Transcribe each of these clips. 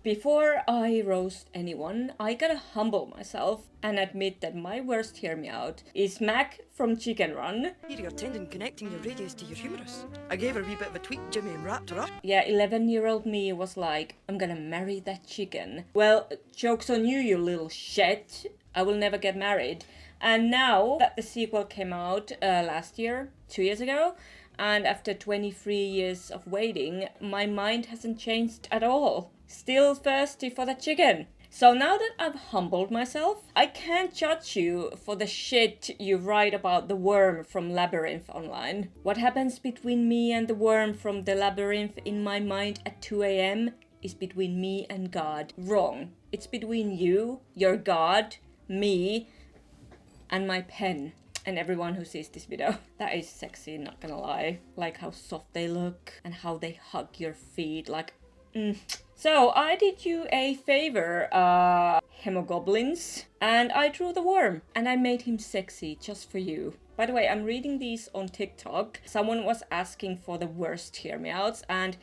Before I roast anyone, I gotta humble myself and admit that my worst hear me out is Mac from Chicken Run. Here your tendon connecting your radius to your humerus. I gave her a wee bit of a tweak, Jimmy, and wrapped her up. Yeah, 11-year-old me was like, I'm gonna marry that chicken. Well, joke's on you, you little shit. I will never get married. And now that the sequel came out last year, 2 years ago, and after 23 years of waiting, my mind hasn't changed at all. Still thirsty for the chicken. So now that I've humbled myself, I can't judge you for the shit you write about the worm from Labyrinth online. What happens between me and the worm from the Labyrinth in my mind at 2 a.m. is between me and God. Wrong. It's between you, your God, me, and my pen. And everyone who sees this video. That is sexy, not gonna lie. Like how soft they look and how they hug your feet, like So I did you a favor, hemogoblins, and I drew the worm and I made him sexy just for you. By the way, I'm reading these on TikTok. Someone was asking for the worst hear me outs and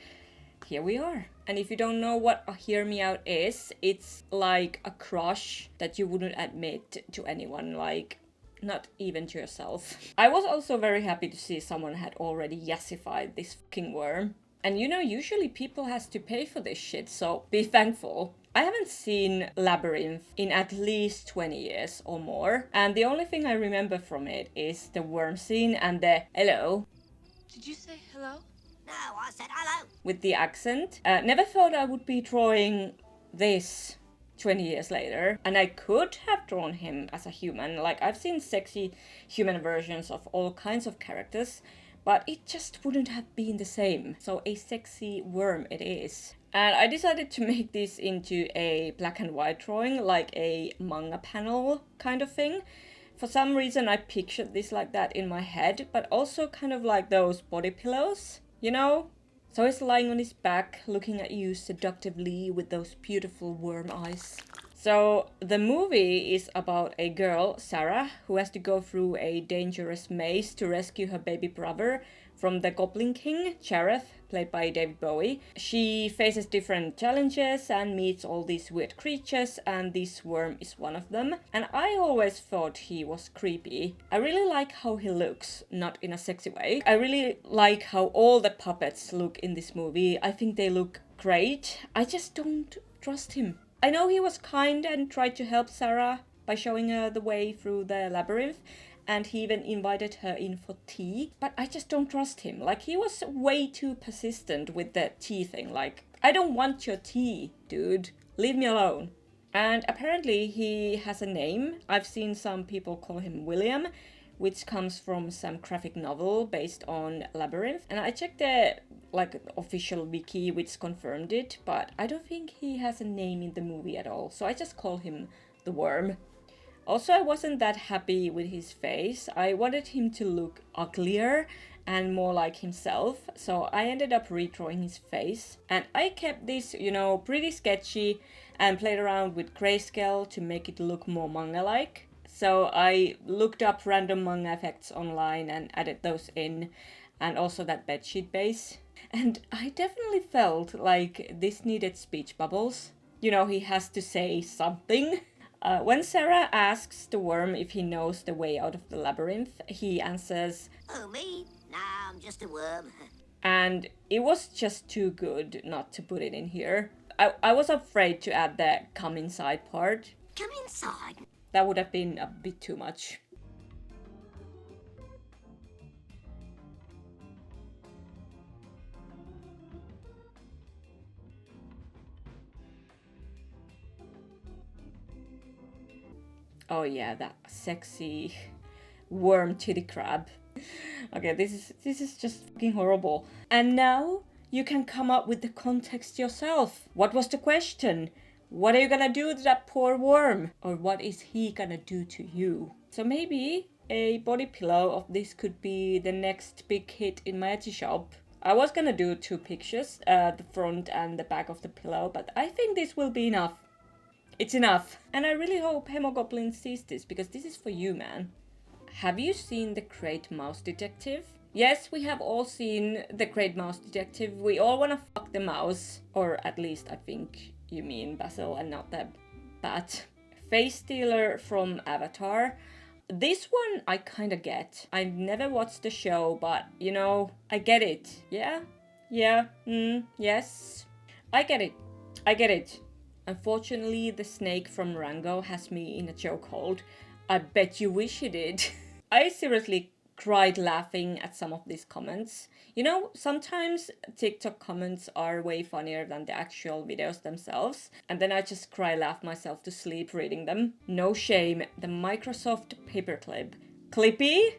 here we are. And if you don't know what a hear me out is, it's like a crush that you wouldn't admit to anyone, like not even to yourself. I was also very happy to see someone had already yassified this fucking worm. And you know, usually people has to pay for this shit, so be thankful. I haven't seen Labyrinth in at least 20 years or more, and the only thing I remember from it is the worm scene and the hello. Did you say hello? No, I said hello. With the accent. Never thought I would be drawing this 20 years later, and I could have drawn him as a human. Like, I've seen sexy human versions of all kinds of characters, but it just wouldn't have been the same. So a sexy worm it is. And I decided to make this into a black and white drawing, like a manga panel kind of thing. For some reason I pictured this like that in my head, but also kind of like those body pillows, you know? So he's lying on his back, looking at you seductively with those beautiful worm eyes. So the movie is about a girl, Sarah, who has to go through a dangerous maze to rescue her baby brother from the Goblin King, Jareth, played by David Bowie. She faces different challenges and meets all these weird creatures, and this worm is one of them. And I always thought he was creepy. I really like how he looks, not in a sexy way. I really like how all the puppets look in this movie. I think they look great. I just don't trust him. I know he was kind and tried to help Sarah by showing her the way through the labyrinth, and he even invited her in for tea, but I just don't trust him. Like, he was way too persistent with the tea thing. Like, I don't want your tea, dude. Leave me alone. And apparently he has a name. I've seen some people call him William, which comes from some graphic novel based on Labyrinth. And I checked the official wiki which confirmed it, but I don't think he has a name in the movie at all. So I just call him the worm. Also, I wasn't that happy with his face. I wanted him to look uglier and more like himself. So I ended up redrawing his face. And I kept this, you know, pretty sketchy and played around with grayscale to make it look more manga-like. So I looked up random manga effects online and added those in, and also that bedsheet base. And I definitely felt like this needed speech bubbles. You know, he has to say something. When Sarah asks the worm if he knows the way out of the labyrinth, he answers, Oh, me? Nah, I'm just a worm. and it was just too good not to put it in here. I was afraid to add the come inside part. Come inside. That would have been a bit too much. Oh yeah, that sexy worm titty crab. Okay, this is just fucking horrible. And now you can come up with the context yourself. What was the question? What are you gonna do to that poor worm? Or what is he gonna do to you? So maybe a body pillow of this could be the next big hit in my Etsy shop. I was gonna do 2 pictures, the front and the back of the pillow, but I think this will be enough. It's enough. And I really hope Hemogoblin sees this, because this is for you, man. Have you seen The Great Mouse Detective? Yes, we have all seen The Great Mouse Detective. We all wanna fuck the mouse. Or at least I think you mean, Basil, and not the bat. Face Stealer from Avatar. This one I kinda get. I never watched the show, but you know, I get it. Yeah? Yeah? Yes? I get it. I get it. Unfortunately, the snake from Rango has me in a chokehold. I bet you wish he did. I seriously cried laughing at some of these comments. You know, sometimes TikTok comments are way funnier than the actual videos themselves, and then I just laugh myself to sleep reading them. No shame, the Microsoft paperclip. Clippy?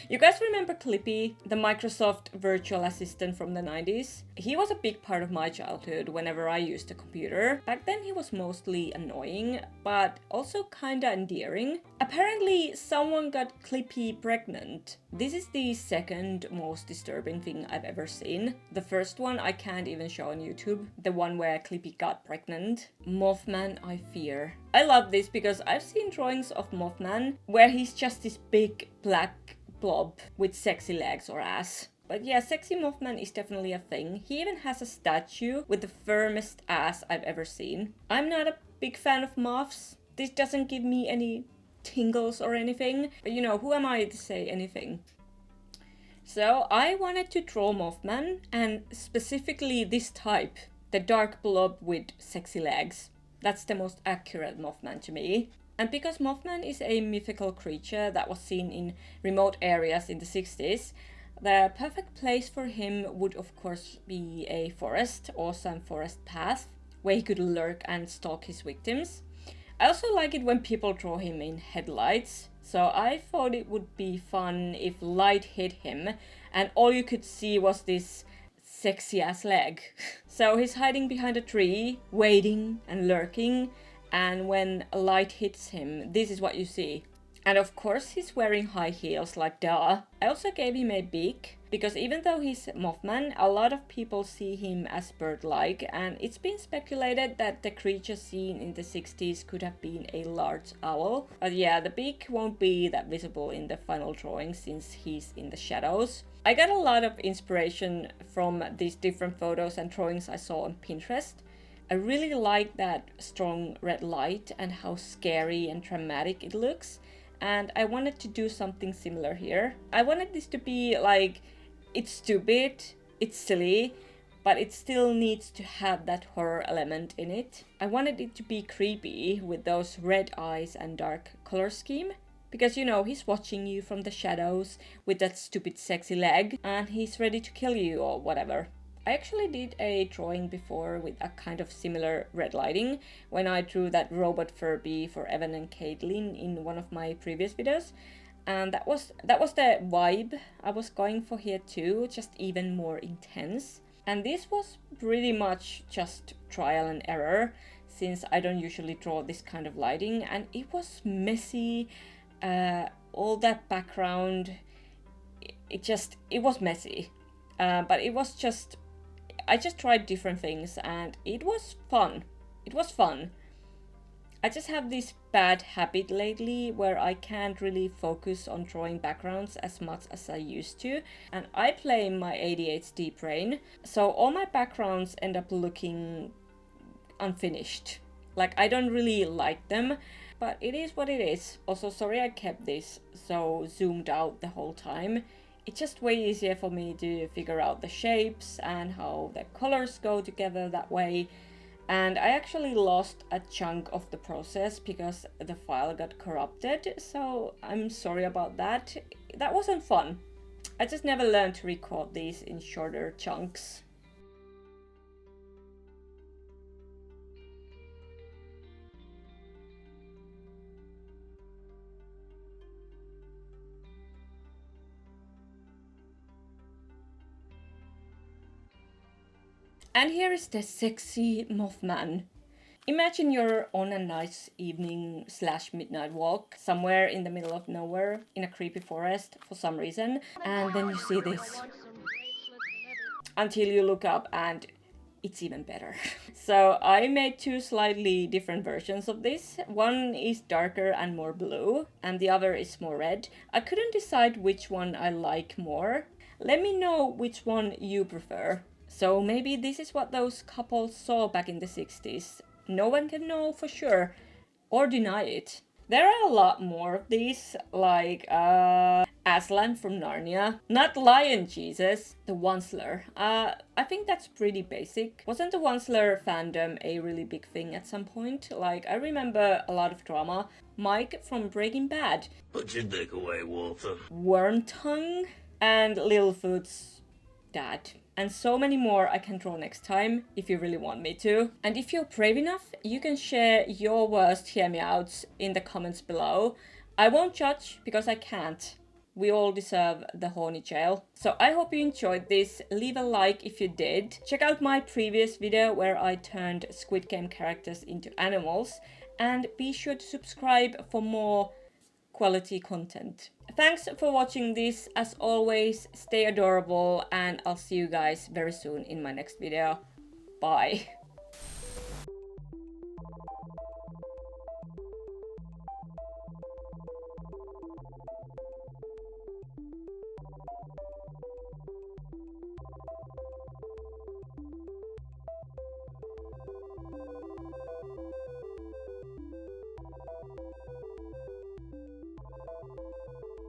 You guys remember Clippy, the Microsoft virtual assistant from the 90s? He was a big part of my childhood whenever I used a computer. Back then he was mostly annoying, but also kinda endearing. Apparently someone got Clippy pregnant. This is the second most disturbing thing I've ever seen. The first one I can't even show on YouTube. The one where Clippy got pregnant. Mothman I fear. I love this because I've seen drawings of Mothman where he's just this big black blob with sexy legs or ass. But yeah, sexy Mothman is definitely a thing. He even has a statue with the firmest ass I've ever seen. I'm not a big fan of moths. This doesn't give me any tingles or anything. But you know, who am I to say anything? So I wanted to draw Mothman, and specifically this type. The dark blob with sexy legs. That's the most accurate Mothman to me. And because Mothman is a mythical creature that was seen in remote areas in the 60s, the perfect place for him would of course be a forest or some forest path where he could lurk and stalk his victims. I also like it when people draw him in headlights, so I thought it would be fun if light hit him and all you could see was this sexy ass leg. So he's hiding behind a tree, waiting and lurking, and when light hits him, this is what you see. And of course he's wearing high heels, like duh. I also gave him a beak, because even though he's Mothman, a lot of people see him as bird-like, and it's been speculated that the creature seen in the 60s could have been a large owl. But yeah, the beak won't be that visible in the final drawing since he's in the shadows. I got a lot of inspiration from these different photos and drawings I saw on Pinterest. I really like that strong red light and how scary and dramatic it looks. And I wanted to do something similar here. I wanted this to be like, it's stupid, it's silly, but it still needs to have that horror element in it. I wanted it to be creepy with those red eyes and dark color scheme. Because you know, he's watching you from the shadows with that stupid sexy leg and he's ready to kill you or whatever. I actually did a drawing before with a kind of similar red lighting when I drew that robot Furby for Evan and Caitlin in one of my previous videos, and that was the vibe I was going for here too, just even more intense. And this was pretty much just trial and error since I don't usually draw this kind of lighting, and it was messy. All that background, it was messy, but it was just. I just tried different things and it was fun. It was fun. I just have this bad habit lately where I can't really focus on drawing backgrounds as much as I used to, and I blame my ADHD brain. So all my backgrounds end up looking unfinished. Like I don't really like them, but it is what it is. Also, sorry I kept this so zoomed out the whole time. It's just way easier for me to figure out the shapes and how the colors go together that way. And I actually lost a chunk of the process because the file got corrupted, so I'm sorry about that. That wasn't fun. I just never learned to record these in shorter chunks. And here is the sexy Mothman. Imagine you're on a nice evening / midnight walk somewhere in the middle of nowhere in a creepy forest for some reason, and then you see this. Until you look up and it's even better. So I made two slightly different versions of this. One is darker and more blue, and the other is more red. I couldn't decide which one I like more. Let me know which one you prefer. So maybe this is what those couples saw back in the 60s. no one can know for sure or deny it. There are a lot more of these, like Aslan from Narnia. Not Lion Jesus, the Onceler. I think that's pretty basic. Wasn't the Onceler fandom a really big thing at some point? Like, I remember a lot of drama. Mike from Breaking Bad. Put your dick away, Walter. Wormtongue. And Littlefoot's dad. And so many more I can draw next time, if you really want me to. And if you're brave enough, you can share your worst hear me outs in the comments below. I won't judge, because I can't. We all deserve the horny jail. So I hope you enjoyed this. Leave a like if you did. Check out my previous video where I turned Squid Game characters into animals. And be sure to subscribe for more quality content. Thanks for watching this. As always, stay adorable, and I'll see you guys very soon in my next video. Bye.